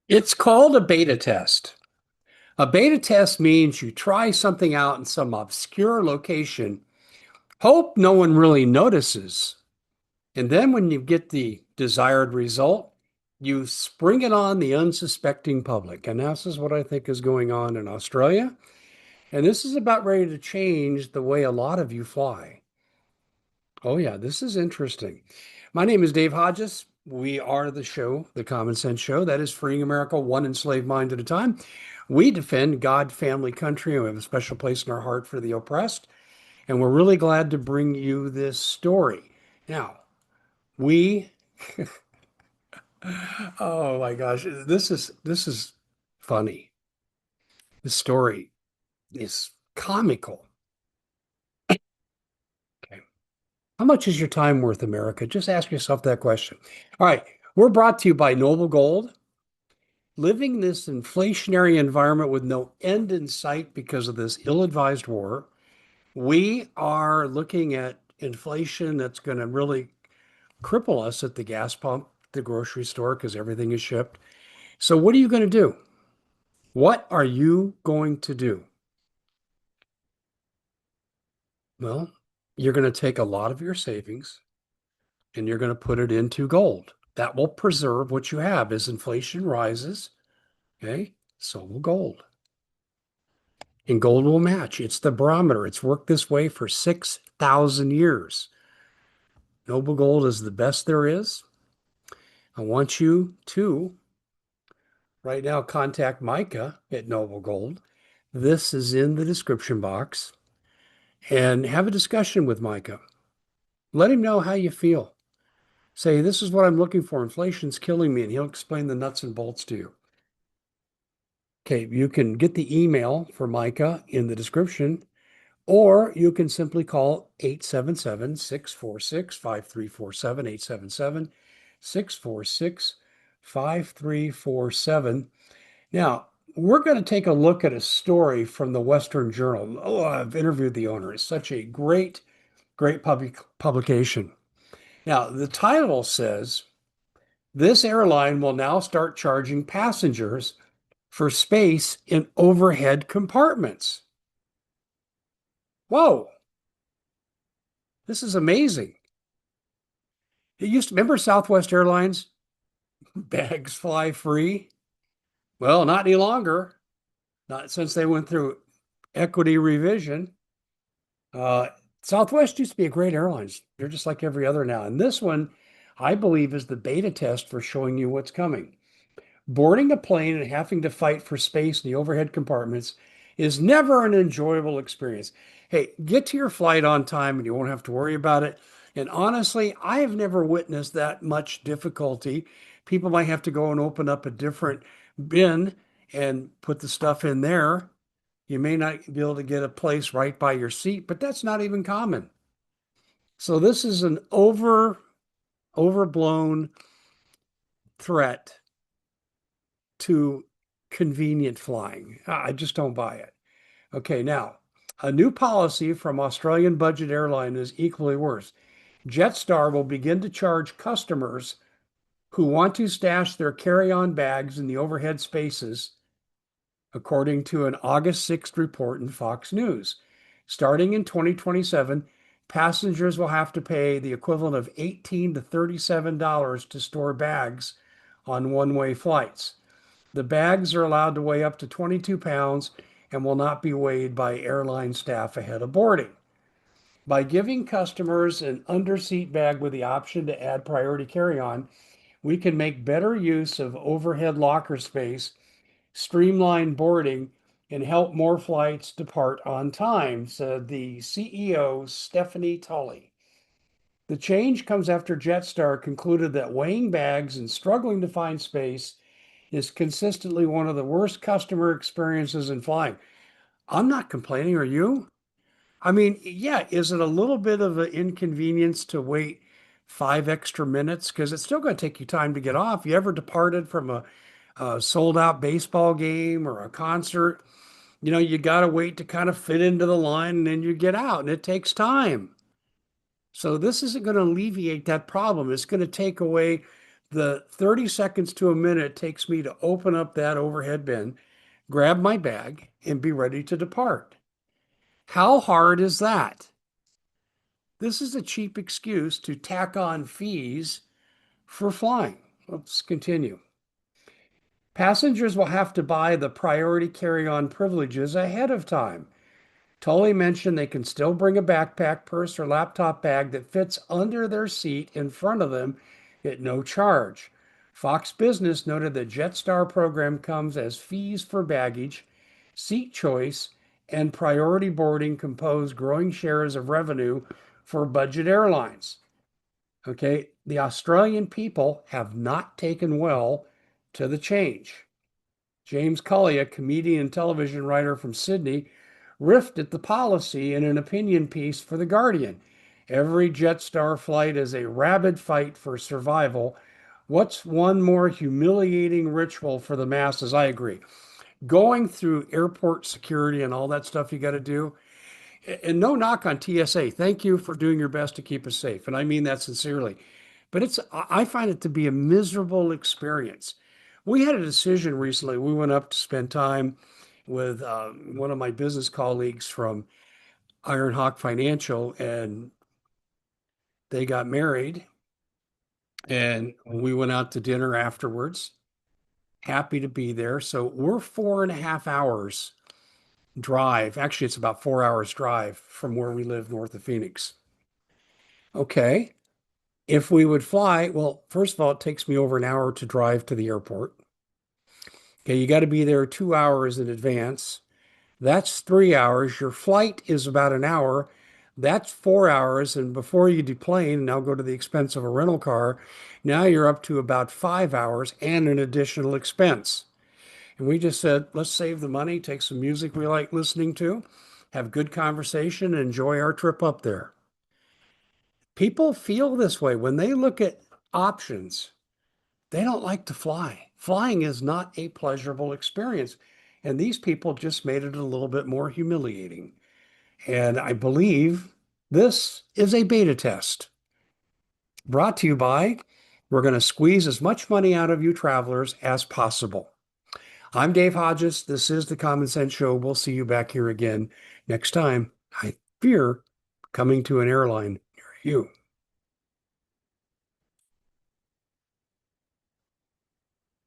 It's called a beta test. A beta test means you try something out in some obscure location, hope no one really notices, and then when you get the desired result, you spring it on the unsuspecting public. And this is what I think is going on in Australia. And this is about ready to change the way a lot of you fly. Oh, yeah, this is interesting. My name is Dave Hodges. We are the show, the Common Sense Show, that is freeing America one enslaved mind at a time. We defend God, family, country, and we have a special place in our heart for the oppressed. And we're really glad to bring you this story. Now, we, oh my gosh, this is funny. This story is comical. Okay. How much is your time worth, America? Just ask yourself that question. All right. We're brought to you by Noble Gold. Living this inflationary environment with no end in sight because of this ill-advised war, we are looking at inflation that's going to really cripple us at the gas pump, the grocery store, because everything is shipped. So, what are you going to do? What are you going to do? Well, you're going to take a lot of your savings and you're going to put it into gold. That will preserve what you have as inflation rises. Okay, so will gold. And gold will match. It's the barometer. It's worked this way for 6,000 years. Noble gold is the best there is. I want you to right now contact Micah at Noble Gold. This is in the description box and have a discussion with Micah. Let him know how you feel. Say, this is what I'm looking for. Inflation's killing me, and he'll explain the nuts and bolts to you. Okay, you can get the email for Micah in the description, or you can simply call 877-646-5347, 877-646-5347. Now, we're going to take a look at a story from the Western Journal. Oh, I've interviewed the owner. It's such a great publication. Now, the title says, this airline will now start charging passengers for space in overhead compartments. Whoa, this is amazing. It used to remember Southwest Airlines, bags fly free. Well, not any longer, not since they went through equity revision. Uh, Southwest used to be a great airline. They're just like every other now. And this one, I believe, is the beta test for showing you what's coming. Boarding a plane and having to fight for space in the overhead compartments is never an enjoyable experience. Hey, get to your flight on time and you won't have to worry about it. And honestly, I have never witnessed that much difficulty. People might have to go and open up a different bin and put the stuff in there. You may not be able to get a place right by your seat, but that's not even common. So this is an overblown threat to convenient flying. I just don't buy it. Okay, now, a new policy from Australian budget airline is equally worse. Jetstar will begin to charge customers who want to stash their carry-on bags in the overhead spaces, according to an August 6th report in Fox News. Starting in 2027, passengers will have to pay the equivalent of $18 to $37 to store bags on one-way flights. The bags are allowed to weigh up to 22 pounds and will not be weighed by airline staff ahead of boarding. By giving customers an underseat bag with the option to add priority carry-on, we can make better use of overhead locker space, streamline boarding, and help more flights depart on time, said the CEO, Stephanie Tully. The change comes after Jetstar concluded that weighing bags and struggling to find space is consistently one of the worst customer experiences in flying. I'm not complaining, are you? I mean, yeah, is it a little bit of an inconvenience to wait 5 extra minutes? Because it's still going to take you time to get off. You ever departed from a sold out baseball game or a concert? You know, you got to wait to kind of fit into the line and then you get out, and it takes time. So this isn't going to alleviate that problem. It's going to take away the 30 seconds to a minute it takes me to open up that overhead bin, grab my bag, and be ready to depart. How hard is that? This is a cheap excuse to tack on fees for flying. Let's continue. Passengers will have to buy the priority carry-on privileges ahead of time. Tully mentioned they can still bring a backpack, purse, or laptop bag that fits under their seat in front of them at no charge. Fox Business noted the Jetstar program comes as fees for baggage, seat choice, and priority boarding compose growing shares of revenue for budget airlines. Okay, the Australian people have not taken well to the change. James Cully, a comedian and television writer from Sydney, riffed at the policy in an opinion piece for The Guardian. Every Jetstar flight is a rabid fight for survival. What's one more humiliating ritual for the masses? I agree. Going through airport security and all that stuff you got to do, and no knock on TSA. Thank you for doing your best to keep us safe. And I mean that sincerely. But I find it to be a miserable experience. We had a decision recently. We went up to spend time with one of my business colleagues from Ironhawk Financial, and they got married. And we went out to dinner afterwards. Happy to be there. So we're 4.5 hours drive. Actually, it's about 4 hours drive from where we live north of Phoenix. Okay. If we would fly, well, first of all, it takes me over an hour to drive to the airport. Okay, you got to be there 2 hours in advance. That's 3 hours. Your flight is about an hour. That's 4 hours. And before you deplane, now go to the expense of a rental car, now you're up to about 5 hours and an additional expense. And we just said, let's save the money, take some music we like listening to, have good conversation, and enjoy our trip up there. People feel this way when they look at options. They don't like to fly. Flying is not a pleasurable experience. And these people just made it a little bit more humiliating. And I believe this is a beta test brought to you by, we're going to squeeze as much money out of you travelers as possible. I'm Dave Hodges. This is the Common Sense Show. We'll see you back here again next time. I fear coming to an airline near you.